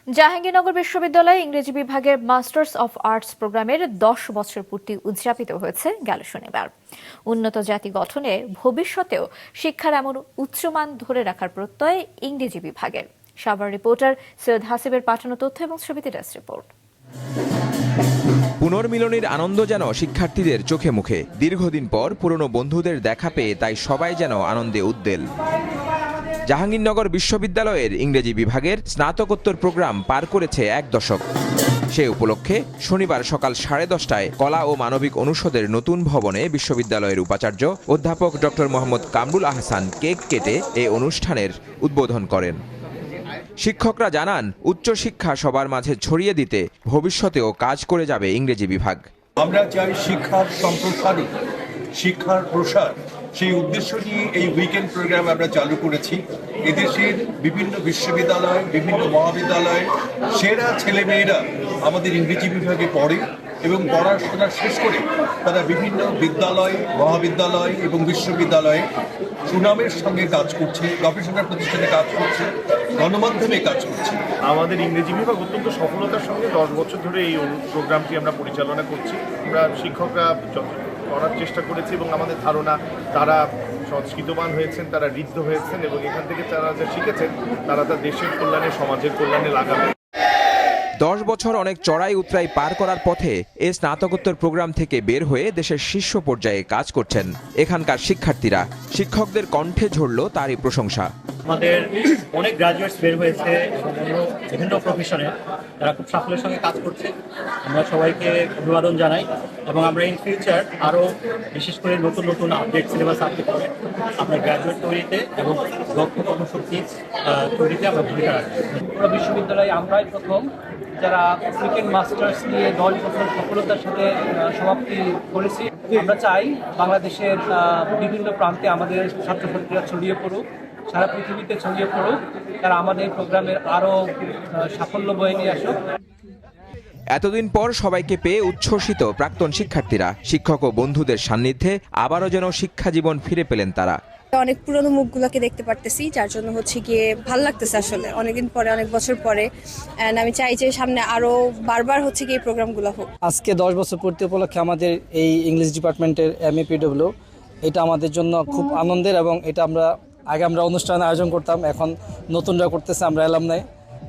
জাহাঙ্গীরনগর বিশ্ববিদ্যালয়ে ইংরেজি বিভাগের মাস্টার্স অফ আর্টস প্রোগ্রামের 10 বছর পূর্তি উদযাপিত হয়েছে গেল শনিবার। উন্নত জাতি গঠনে ভবিষ্যতেও শিক্ষার এমন উচ্চমান ধরে রাখার প্রত্যয় ইংরেজি বিভাগের। সাভার রিপোর্টার সৈয়দ হাসিবের পাঠানো তথ্য এবং ছবিতে ডেস্ক রিপোর্ট। পুনর্মিলনীর আনন্দ যেন শিক্ষার্থীদের চোখে মুখে। দীর্ঘদিন পর পুরনো বন্ধুদের দেখা পেয়ে তাই সবাই যেন আনন্দে উদ্বেল। জাহাঙ্গীরনগর বিশ্ববিদ্যালয়ের ইংরেজি বিভাগের স্নাতকোত্তর প্রোগ্রাম পার করেছে 1 দশক। সে উপলক্ষে শনিবার সকাল 10:30টায় কলা ও মানবিক অনুষদের নতুন ভবনে বিশ্ববিদ্যালয়ের উপাচার্য অধ্যাপক ডক্টর মোহাম্মদ কামরুল আহসান কেক কেটে এই অনুষ্ঠানের উদ্বোধন করেন। শিক্ষকরা জানান, উচ্চশিক্ষা সবার মাঝে ছড়িয়ে দিতে ভবিষ্যতেও কাজ করে যাবে ইংরেজি বিভাগ। আমরা চাই শিক্ষার সম্প্রসারণ, শিক্ষার প্রসার। সেই উদ্দেশ্য নিয়ে এই উইকেন্ড প্রোগ্রাম আমরা চালু করেছি। এদেশের বিভিন্ন বিশ্ববিদ্যালয়, বিভিন্ন মহাবিদ্যালয় সেরা ছেলেমেয়েরা আমাদের ইংরেজি বিভাগে পড়ে এবং পড়াশোনা শেষ করে তারা বিভিন্ন বিদ্যালয়, মহাবিদ্যালয় এবং বিশ্ববিদ্যালয়ে সুনামের সঙ্গে কাজ করছে, গবেষণা প্রতিষ্ঠানে কাজ করছে, গণমাধ্যমে কাজ করছে। আমাদের ইংরেজি বিভাগ অত্যন্ত সফলতার সঙ্গে 10 বছর ধরে এই প্রোগ্রামটি আমরা পরিচালনা করছি। আমরা শিক্ষকরা করার চেষ্টা করেছি এবং আমাদের ধারণা তারা সংস্কৃতবান হয়েছেন, তারা ঋদ্ধ হয়েছেন এবং এখান থেকে তারা যা শিখেছেন তারা তার দেশের কল্যাণে, সমাজের কল্যাণে লাগাবে। 10 বছর অনেক চড়াই উতরাই পার করার পথে এই স্নাতকোত্তর প্রোগ্রাম থেকে বের হয়ে দেশের শীর্ষ পর্যায়ে কাজ করছেন এখানকার শিক্ষার্থীরা। শিক্ষকদের কণ্ঠে ঝরল তারই প্রশংসা। আমাদের অনেক গ্রাজুয়েটস বের হয়েছে বিভিন্ন প্রফেশনে, তারা খুব সাফল্যের সঙ্গে কাজ করছে। আমরা সবাইকে অভিবাদন জানাই এবং আমরা ইন ফিউচার আরও বিশেষ করে নতুন নতুন আপডেট সিলেবাস আপডেট করে আমরা গ্রাজুয়েট তৈরিতে এবং দক্ষ কর্মশক্তি তৈরিতে আমরা ভূমিকা রাখি। পুরো বিশ্ববিদ্যালয়ে আমরাই প্রথম যারা উইকেন্ড মাস্টার্স নিয়ে 10 বছর সফলতার সাথে সমাপ্তি করেছি। আমরা চাই বাংলাদেশের বিভিন্ন প্রান্তে আমাদের ছাত্রছাত্রীরা ছড়িয়ে পড়ুক, সারা পৃথিবীতে ছড়িয়ে পড়ুক, তারা আমাদের প্রোগ্রামের আরও সাফল্য বয়ে নিয়ে আসুক। এতদিন পর সবাইকে পেয়ে উচ্ছ্বসিত প্রাক্তন শিক্ষার্থীরা। শিক্ষক ও বন্ধুদের সান্নিধ্যে আবারও যেন শিক্ষা জীবন ফিরে পেলেন তারা। অনেক পুরনো মুখগুলোকে দেখতে পারতেছি, যার জন্য গিয়ে ভালো লাগতেছে আসলে অনেকদিন পরে, অনেক বছর পরে। এন্ড আমি চাই যে সামনে আরো বারবার গিয়ে এই প্রোগ্রামগুলো হোক। আজকে 10 বছর পূর্তি উপলক্ষে আমাদের এই ইংলিশ ডিপার্টমেন্টের MAPW, এটা আমাদের জন্য খুব আনন্দের এবং এটা আমরা অনুষ্ঠান আয়োজন করতাম, এখন নতুনরা করতেছে, আমরা অ্যালামনাই।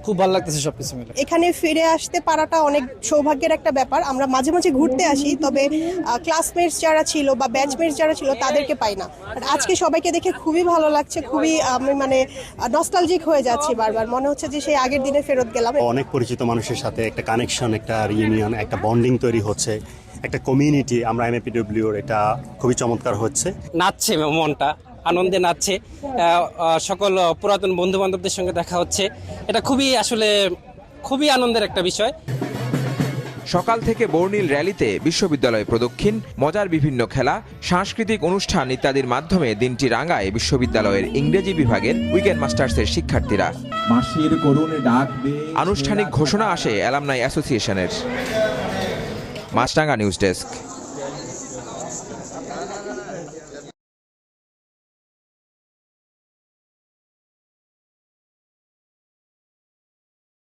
খুব ভালো লাগতেছে সবকিছু মিলে। এখানে ফিরে আসতে পারাটা অনেক সৌভাগ্যের একটা ব্যাপার। আমরা মাঝে মাঝে ঘুরতে আসি, তবে ক্লাসমেটস যারা ছিল বা ব্যাচমেটস যারা ছিল তাদেরকে পাই না। আজকে সবাইকে দেখে খুবই ভালো লাগছে, খুবই আমি নস্টালজিক হয়ে যাচ্ছি। বারবার মনে হচ্ছে যে সেই আগের দিনে ফেরত গেলাম। অনেক পরিচিত মানুষের সাথে একটা কানেকশন, একটা রিউনিয়ন, একটা বন্ডিং তৈরি হচ্ছে, একটা কমিউনিটি। আমরা MAPW এটা খুবই চমৎকার হচ্ছে। নাচছে মনটা, আনন্দে নাচছে। সকল পুরাতন বন্ধু বান্ধবদের সঙ্গে দেখা হচ্ছে, এটা খুবই আনন্দের একটা বিষয়। সকাল থেকে বর্ণিল র্যালিতে বিশ্ববিদ্যালয় প্রদক্ষিণ, মজার বিভিন্ন খেলা, সাংস্কৃতিক অনুষ্ঠান ইত্যাদির মাধ্যমে দিনটি রাঙায় বিশ্ববিদ্যালয়ের ইংরেজি বিভাগের উইকেন্ড মাস্টার্সের শিক্ষার্থীরা। আনুষ্ঠানিক ঘোষণা আসে অ্যালামনাই অ্যাসোসিয়েশনের। মাছরাঙ্গা নিউজ ডেস্ক।